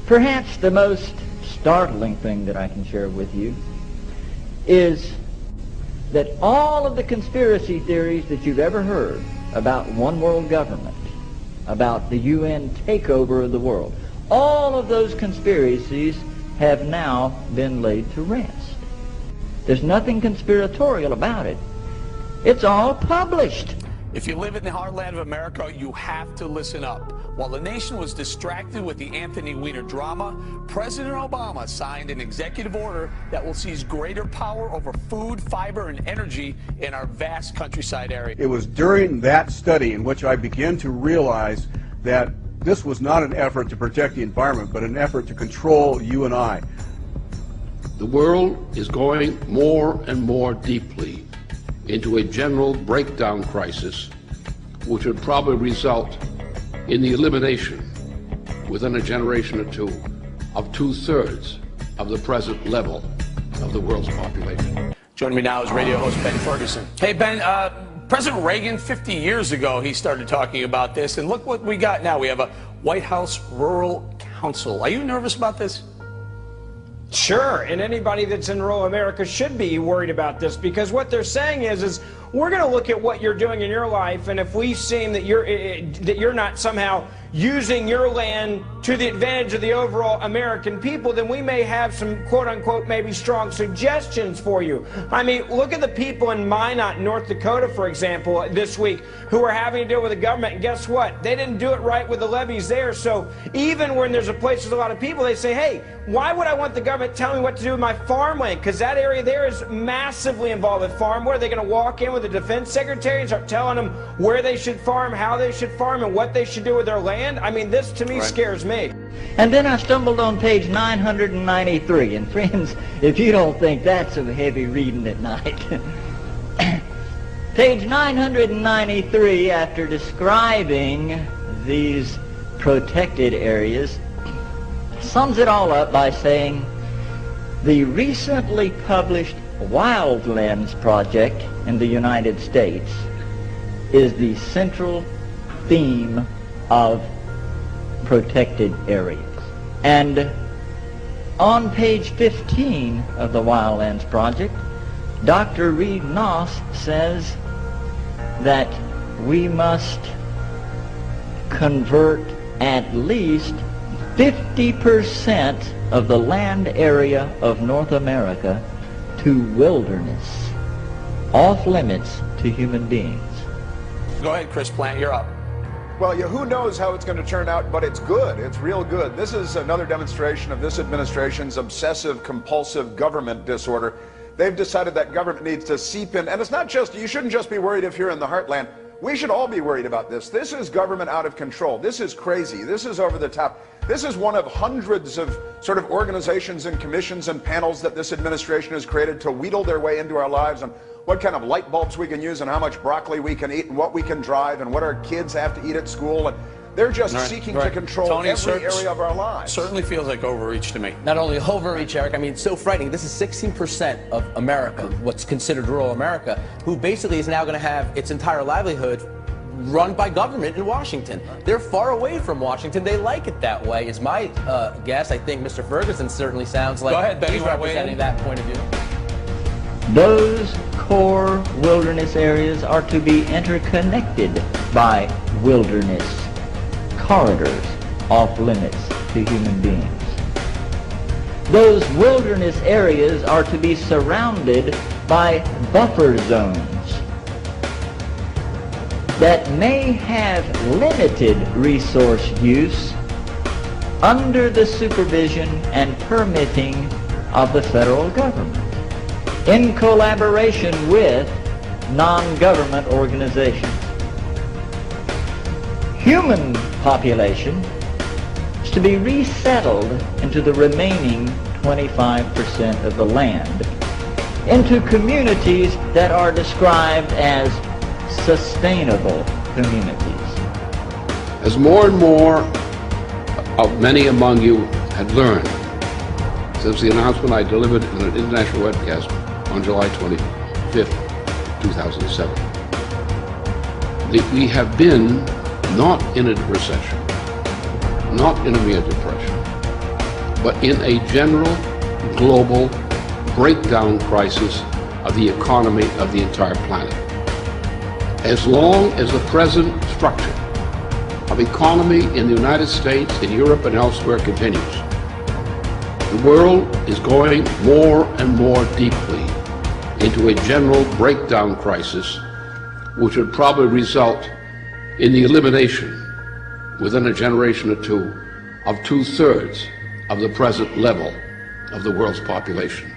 Perhaps the most startling thing that I can share with you is that all of the conspiracy theories that you've ever heard about one world government, about the UN takeover of the world, all of those conspiracies have now been laid to rest. There's nothing conspiratorial about it. It's all published. If you live in the heartland of America, you have to listen up. While the nation was distracted with the Anthony Weiner drama, President Obama signed an executive order that will seize greater power over food, fiber, and energy in our vast countryside area. It was during that study in which I began to realize that this was not an effort to protect the environment, but an effort to control you and I. The world is going more and more deeply into a general breakdown crisis, which would probably result in the elimination within a generation or two of 2/3 of the present level of the world's population. Joining me now is radio host Ben Ferguson. Hey, Ben, President Reagan, 50 years ago, he started talking about this, and look what we got now. We have a White House Rural Council. Are you nervous about this? Sure, and anybody that's in rural America should be worried about this, because what they're saying is we're going to look at what you're doing in your life, and if we seem that you're not somehow using your land to the advantage of the overall American people, then we may have some quote-unquote maybe strong suggestions for you. I mean, look at the people in Minot, North Dakota, for example, this week, who are having to deal with the government, and guess what? They didn't do it right with the levees there, so even when there's a place with a lot of people, they say, hey, why would I want the government telling me what to do with my farmland? Because that area there is massively involved with farm. What, are they going to walk in with the defense secretary and start telling them where they should farm, how they should farm, and what they should do with their land? I mean, this to me scares me. And then I stumbled on page 993, and friends, if you don't think that's some heavy reading at night, page 993, after describing these protected areas, sums it all up by saying the recently published Wildlands Project in the United States is the central theme of protected areas. And on page 15 of the Wildlands Project, Dr. Reed Noss says that we must convert at least 50% of the land area of North America to wilderness, off limits to human beings. Go ahead, Chris Plant, you're up. Well, who knows how it's going to turn out, but it's good. It's real good. This is another demonstration of this administration's obsessive, compulsive government disorder. They've decided that government needs to seep in. And it's not just, you shouldn't just be worried if you're in the heartland. We should all be worried about this. This is government out of control. This is crazy. This is over the top. This is one of hundreds of sort of organizations and commissions and panels that this administration has created to wheedle their way into our lives on what kind of light bulbs we can use and how much broccoli we can eat and what we can drive and what our kids have to eat at school. And they're just seeking to control Tony, every area of our lives. Certainly feels like overreach to me. Not only overreach, Eric, I mean, it's so frightening. This is 16% of America, what's considered rural America, who basically is now going to have its entire livelihood run by government in Washington. They're far away from Washington. They like it that way, is my guess. I think Mr. Ferguson certainly sounds like he's representing that point of view. Those core wilderness areas are to be interconnected by wilderness corridors off limits to human beings. Those wilderness areas are to be surrounded by buffer zones that may have limited resource use under the supervision and permitting of the federal government, in collaboration with non-government organizations. Human population is to be resettled into the remaining 25% of the land, into communities that are described as sustainable communities. As more and more of many among you had learned since the announcement I delivered in an international webcast on July 25th, 2007, that we have been not in a recession, not in a mere depression, but in a general global breakdown crisis of the economy of the entire planet. As long as the present structure of economy in the United States, in Europe, and elsewhere continues, the world is going more and more deeply into a general breakdown crisis, which would probably result in the elimination within a generation or two of 2/3 of the present level of the world's population.